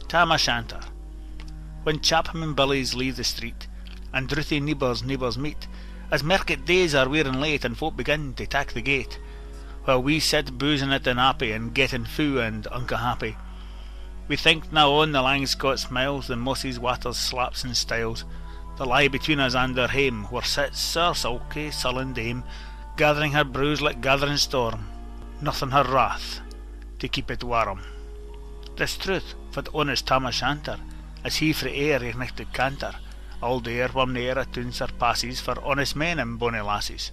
Tam O'Shanter. When Chapman Billies leave the street, and drouthy neighbours meet, as market days are wearing late and folk begin to tak the gate, while we sit boozing at the nappy and getting fou and unca happy. We think now on the lang Scot smiles, the mosses waters slaps and styles, the lie between us and our hame, where sits Sir sulky sullen dame, gathering her brews like gathering storm, nothing her wrath to keep it warm. This truth for honest Tam O'Shanter, as he frae air ignited canter, all dare were ne'er a tune surpasses for honest men and bonny lasses.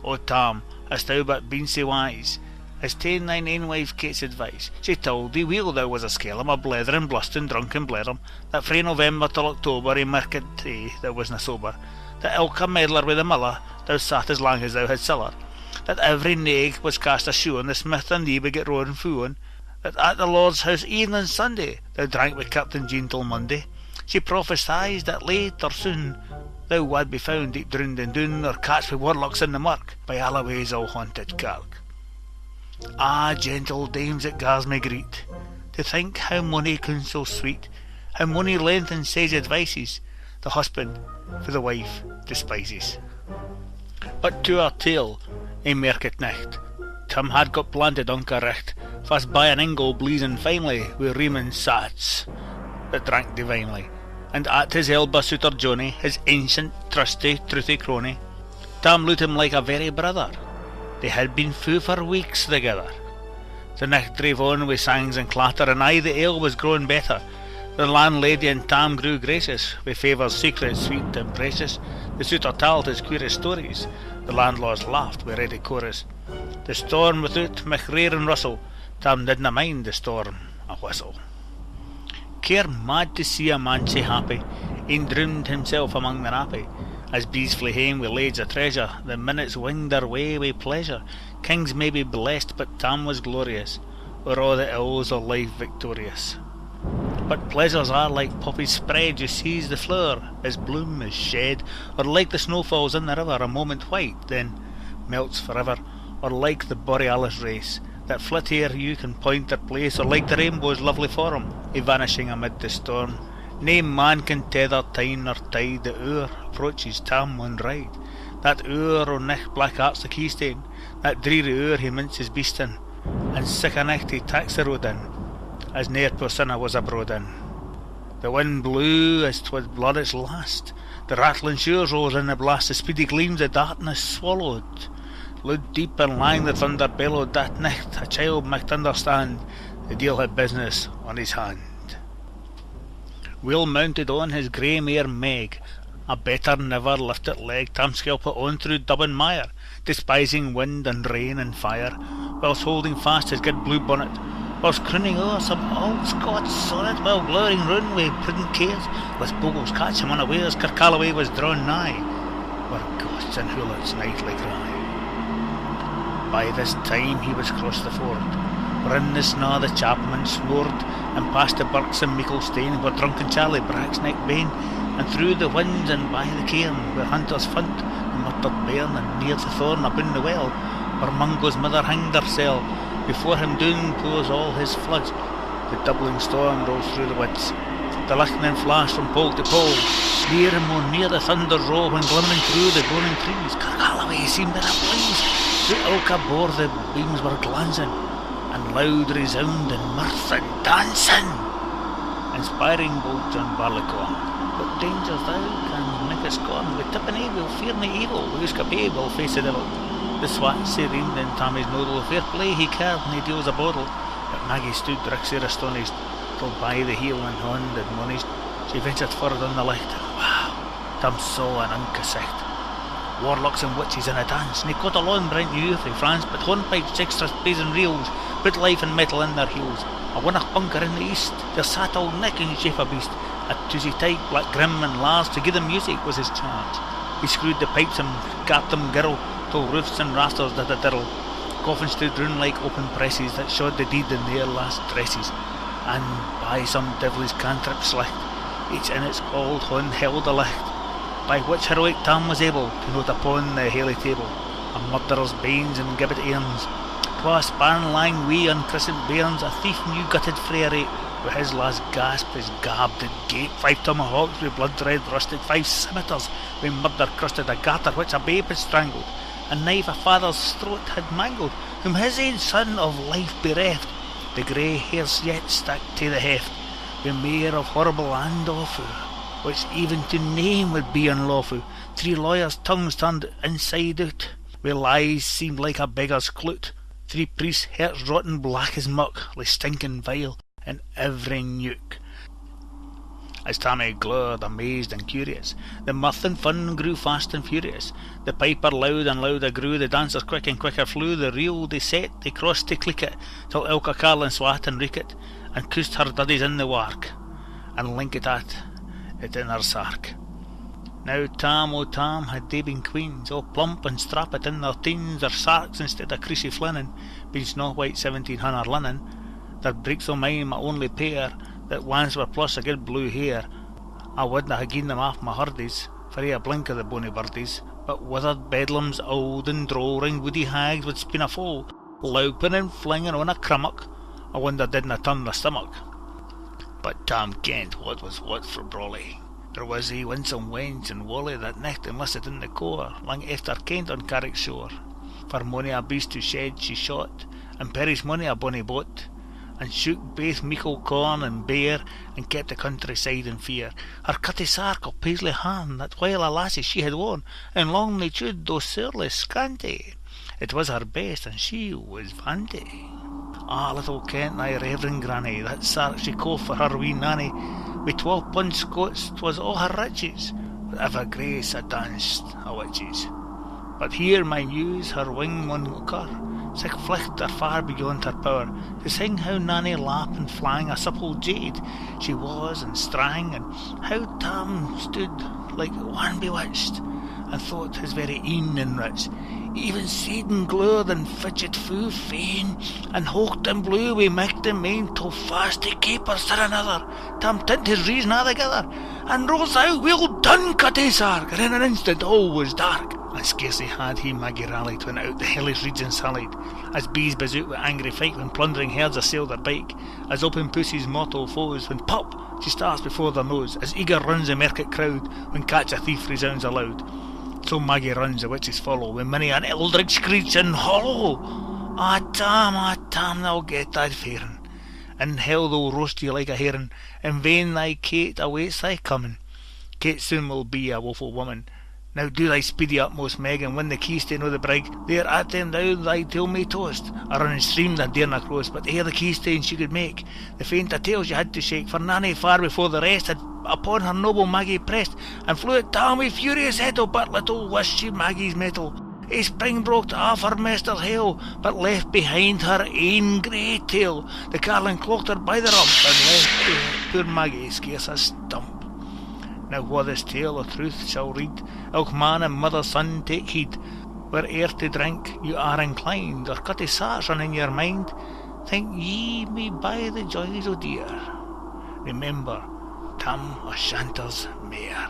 O Tam, hast thou but been sae wise as ta'en thine ain wife Kate's advice? She told thee weel thou was a skellum, a blethering, blustin', drunken bledrum, that frae November till October in market day thou wasna sober, that ilka meddler with a miller thou sat as lang as thou had siller, that every naig was cast a shoe on the smith and thee would get roaring fooin', that at the Lord's house evening Sunday thou drank with Captain Jean till Monday. She prophesied that late or soon thou wad be found deep drowned in doon, or catched with warlocks in the murk by Alloway's all haunted kirk. Ah, gentle dames, it gars me greet to think how money counsels sweet, how money lengthens sage advices, the husband for the wife despises. But to our tale, a market night, Tim had got planted unca richt, fast by an ingle bleezing finely, with Reeman sats that drank divinely, and at his elbow suitor Johnny, his ancient, trusty, truthy crony. Tam loot him like a very brother. They had been fou for weeks together. The night drave on with sangs and clatter, and aye the ale was growing better. The landlady and Tam grew gracious, with favours secret, sweet and precious. The suitor told his queerest stories, the landlords laughed with ready chorus. The storm without mech rear and rustle, Tam didna mind the storm a whistle. Care mad to see a man sae happy, e'en drowned himself among the nappy. As bees flee hame with lades of treasure, the minutes winged their way with pleasure. Kings may be blessed, but Tam was glorious, o'er all the ills of life victorious. But pleasures are like poppies spread, you seize the flower, as bloom is shed, or like the snowfalls in the river, a moment white, then melts forever, or like the borealis race, that flit ere you can point their place, or like the rainbow's lovely form, vanishing amid the storm. Nae man can tether time nor tide, the hour approaches Tam one ride. That hour o' nicht black art's the keystane, that dreary hour he mints his beast in, and sick a nicht he taks the road in, as ne'er poor sinner was abroad in. The wind blew as 'twas blood its last, the rattling shores rose in the blast, the speedy gleams of darkness swallowed. Loud deep and lang the thunder bellowed, that nicht a child might understand, the deil had business on his hand. Well mounted on his grey mare Meg, a better never lifted leg, Tam skelpit on through Dublin mire, despising wind and rain and fire, whilst holding fast his good blue bonnet, whilst crooning o'er some old Scots sonnet, while glowering round with prudent cares, lest bogles catch him unawares. Kirkalloway was drawn nigh, where ghosts and hoolits nightly cry. By this time he was crossed the ford, wherein the snaw the chapman snored, and past the birks and Meeklestane, where drunken Charlie bracks neck bane, and through the winds and by the cairn, where hunters funt the murdered bairn, and near the thorn upon the well, where Mungo's mother hanged hersel. Before him down pours all his floods, the doubling storm rolls through the woods, the lightning flash from pole to pole, near and more near the thunder's roll, when glimmering through the groaning trees, Kirkalloway seemed in a blaze. Through ilka bore the beams were glancing, and loud resounding mirth and dancing, inspiring bold John Barleycorn. What dangers thou can make us scorn, with Tippany we'll fear nae evil, with Uscapay we'll face the devil. The swat sae reamed in Tammy's noddle, fair play he cared nae deals a boddle, but Maggie stood rixer astonished, till by the heel and horn admonished, she ventured forward on the light, and wow, Tam saw an unca sight. Warlocks and witches in a dance, nae caught alone brent you frae France, but hornpipes, extras, brazen reels, put life and metal in their heels. A winnock bunker in the east, there sat old Nick in shape a beast, a toosy tyke, black Grim and Lars, to give them music was his charge. He screwed the pipes and gapped them girl, till roofs and rafters did a dirl. Coffins stood round like open presses, that showed the deed in their last dresses, and by some devilish cantrip slicht, each in its old horn held a licht, by which heroic Tam was able to note upon the haly table a murderer's banes and gibbet airns. 'Twas span lang wee unchristened bairns, a thief new gutted frae a rate, With his last gasp his gab did gape, 5 tomahawks with blood red rusted, 5 scimitars with murder crusted, a garter which a babe had strangled, a knife a father's throat had mangled, whom his ain son of life bereft, the grey hairs yet stuck to the heft, with mair of horrible and awful, which even to name would be unlawful. 3 lawyers' tongues turned inside out, with lies seemed like a beggar's clout. 3 priests' hearts rotten black as muck, lay stinking vile in every nook. As Tammy glowered, amazed and curious, the mirth and fun grew fast and furious. The piper loud and louder grew, the dancers quick and quicker flew, the reel they set, they crossed to click it, till ilka carlin swat and reek it, and coosed her duddies in the wark, and link it at it in her sark. Now Tam o' Tam had they been queens, all plump and strappit in their teens, their sarks instead of creasy flinen, being snow white 1700 linen, their breeks o' mine my only pair, that once were plus a good blue hair. I wouldna ha' gi'en them off my hurdies, for a blink of the bonny birdies, but withered bedlams old and drolling woody hags would spin a foal, louping and flinging on a crummock, I wonder didna turn the stomach. But Tam kent what was what for brawly. There was a winsome wench and Wally that nicht enlisted in the corps, long after kent on Carrick shore. For mony a beast to shed she shot, and perished mony a bonny boat, and shook baith meikle corn and bear, and kept the countryside in fear. Her cutty sark of paisley hand, that while a lassie she had worn, and long they chewed though surly scanty, it was her best, and she was vanity. Ah, little kent thy reverend granny, that sark she coft for her wee nanny, with 12 pund Scots 'twas all her riches, with ever grace a danced a witches. But here my muse her wing mun occur, sick flicht are far beyond her power, to sing how Nanny lap and flang a supple jade she was and strang, and how Tam stood like one bewitched, and thought his very een enriched. Even seed and glowed and fidget fu fain, and hawked and blew we micht and main, till fast he capers to another. Tam tint his reason altogether, and rolls out, "Well done, cutty sark," and in an instant all was dark. And scarcely had he Maggie rallied, when out the hellish region sallied, as bees bazoot with angry fight, when plundering herds assail their bike, as open pussy's mortal foes, when pop she starts before their nose, as eager runs the market crowd, when catch a thief resounds aloud. So Maggie runs, the witches follow, with many an eldritch screech and hollow. Ah Tam, thou'll get thy fairin', in hell they'll roast you like a herring. In vain thy Kate awaits thy coming, Kate soon will be a woeful woman. Now do thy speedy utmost, Meg, and win the keystane o' the brig. There at them thou thy tail may toast, a running stream that darena cross, but ere the keystane she could make, the faint a tail she had to shake, for Nanny far before the rest had upon her noble Maggie pressed, and flew at Tam with furious head, but little wist she Maggie's mettle. A spring broke off her master's hail, but left behind her ain grey tail. The carlin clocked her by the rump, and left poor Maggie scarce a stump. Now wha this tale of truth shall read, ilk man and mother son take heed, where'er to drink you are inclined, or cutty sarks run in your mind, think ye may buy the joys o' dear. Remember Tam O'Shanter's mare.